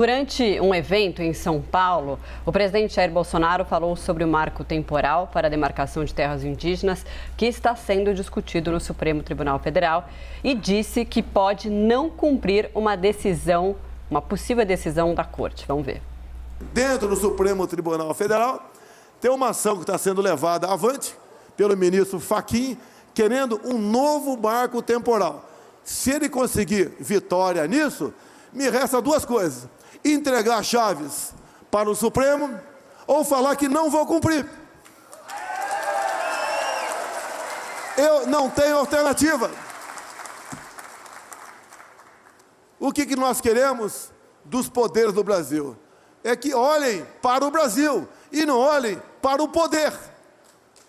Durante um evento em São Paulo, o presidente Jair Bolsonaro falou sobre o marco temporal para a demarcação de terras indígenas que está sendo discutido no Supremo Tribunal Federal e disse que pode não cumprir uma possível decisão da Corte. Vamos ver. Dentro do Supremo Tribunal Federal, tem uma ação que está sendo levada avante pelo ministro Fachin, querendo um novo marco temporal. Se ele conseguir vitória nisso, me resta duas coisas: entregar chaves para o Supremo ou falar que não vou cumprir. Eu não tenho alternativa. O que nós queremos dos poderes do Brasil? É que olhem para o Brasil e não olhem para o poder.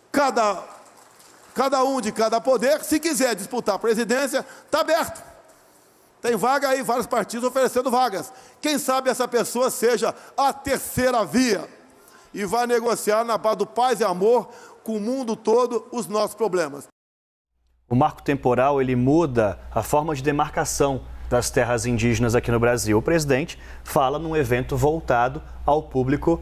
Cada um de cada poder, se quiser disputar a presidência, está aberto. Tem vaga aí, vários partidos oferecendo vagas. Quem sabe essa pessoa seja a terceira via e vai negociar na base do paz e amor com o mundo todo os nossos problemas. O marco temporal, ele muda a forma de demarcação das terras indígenas aqui no Brasil. O presidente fala num evento voltado ao público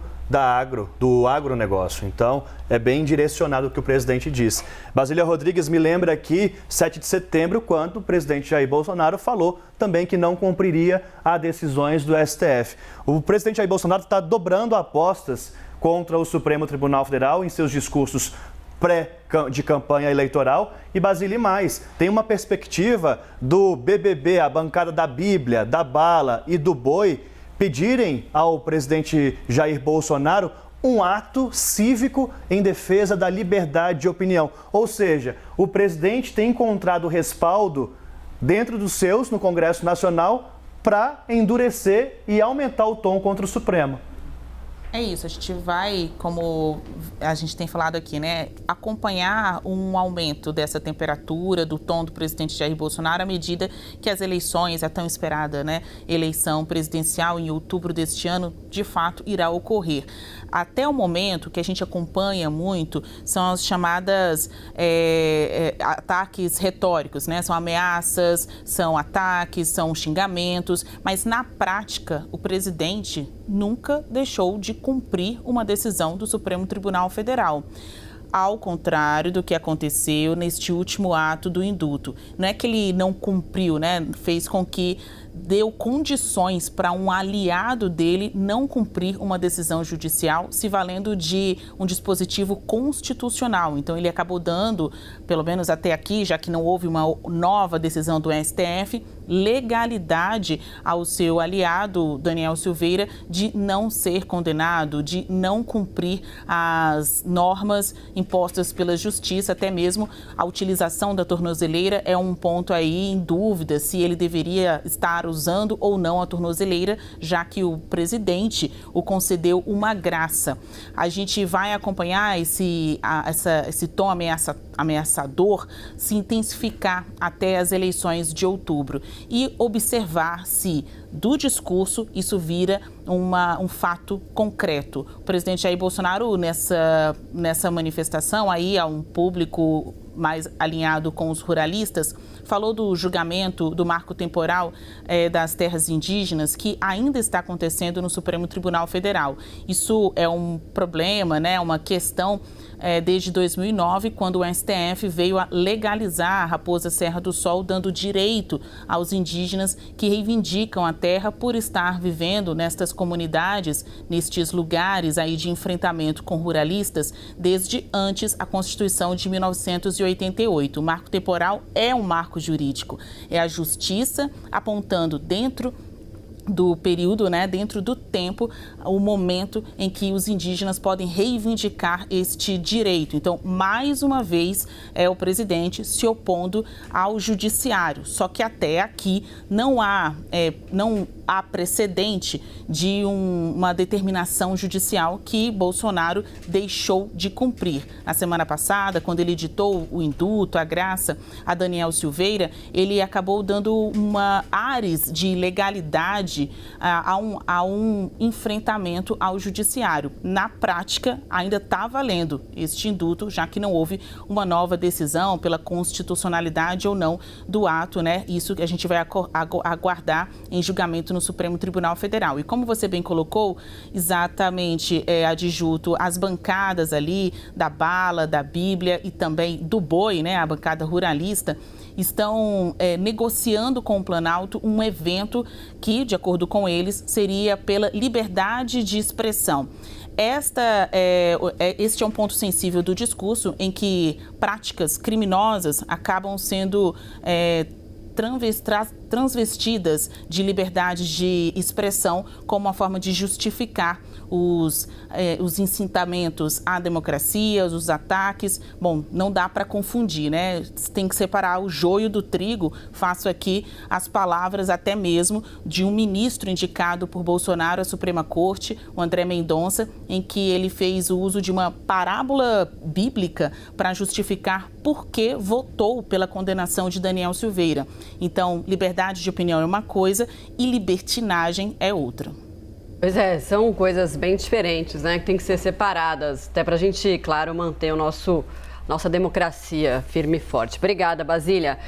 do agronegócio. Então, é bem direcionado o que o presidente disse. Basília Rodrigues me lembra aqui, 7 de setembro, quando o presidente Jair Bolsonaro falou também que não cumpriria as decisões do STF. O presidente Jair Bolsonaro está dobrando apostas contra o Supremo Tribunal Federal em seus discursos de campanha eleitoral. E Basília, mais, tem uma perspectiva do BBB, a bancada da Bíblia, da bala e do boi, pedirem ao presidente Jair Bolsonaro um ato cívico em defesa da liberdade de opinião. Ou seja, o presidente tem encontrado respaldo dentro dos seus, no Congresso Nacional, para endurecer e aumentar o tom contra o Supremo. É isso, a gente vai, como a gente tem falado aqui, né, acompanhar um aumento dessa temperatura, do tom do presidente Jair Bolsonaro à medida que as eleições, a tão esperada, né, eleição presidencial em outubro deste ano, de fato irá ocorrer. Até o momento, que a gente acompanha muito são as chamadas ataques retóricos, né? São ameaças, são ataques, são xingamentos, mas na prática o presidente nunca deixou de cumprir uma decisão do Supremo Tribunal Federal. Ao contrário do que aconteceu neste último ato do indulto. Não é que ele não cumpriu, né? Fez com que deu condições para um aliado dele não cumprir uma decisão judicial, se valendo de um dispositivo constitucional. Então, ele acabou dando, pelo menos até aqui, já que não houve uma nova decisão do STF, legalidade ao seu aliado, Daniel Silveira, de não ser condenado, de não cumprir as normas impostas pela justiça, até mesmo a utilização da tornozeleira é um ponto aí em dúvida se ele deveria estar usando ou não a tornozeleira, já que o presidente o concedeu uma graça. A gente vai acompanhar esse tom ameaçador se intensificar até as eleições de outubro e observar se do discurso isso vira um fato concreto. O presidente Jair Bolsonaro, nessa manifestação aí a um público mais alinhado com os ruralistas, falou do julgamento do marco temporal das terras indígenas que ainda está acontecendo no Supremo Tribunal Federal. Isso é um problema, né, uma questão desde 2009, quando o STF veio a legalizar a Raposa Serra do Sol, dando direito aos indígenas que reivindicam a terra por estar vivendo nestas comunidades, nestes lugares aí de enfrentamento com ruralistas, desde antes a Constituição de 1988. O marco temporal é um marco jurídico, é a justiça apontando dentro do período, né, dentro do tempo, o momento em que os indígenas podem reivindicar este direito. Então, mais uma vez, é o presidente se opondo ao judiciário. Só que até aqui não há precedente de uma determinação judicial que Bolsonaro deixou de cumprir. Na semana passada, quando ele editou o indulto, a graça a Daniel Silveira, ele acabou dando uma ares de legalidade a um enfrentamento ao judiciário. Na prática, ainda está valendo este indulto, já que não houve uma nova decisão pela constitucionalidade ou não do ato, né? Isso que a gente vai aguardar em julgamento no no Supremo Tribunal Federal. E como você bem colocou, exatamente, adjunto, as bancadas ali da Bala, da Bíblia e também do Boi, né, a bancada ruralista, estão negociando com o Planalto um evento que, de acordo com eles, seria pela liberdade de expressão. Este é um ponto sensível do discurso em que práticas criminosas acabam sendo transvestidas de liberdade de expressão como uma forma de justificar os incitamentos à democracia, os ataques. Bom, não dá para confundir, né? Tem que separar o joio do trigo. Faço aqui as palavras até mesmo de um ministro indicado por Bolsonaro à Suprema Corte, o André Mendonça, em que ele fez o uso de uma parábola bíblica para justificar por que votou pela condenação de Daniel Silveira. Então, liberdade de opinião é uma coisa e libertinagem é outra. Pois é, são coisas bem diferentes, né? Que tem que ser separadas, até para a gente, claro, manter nossa democracia firme e forte. Obrigada, Basília.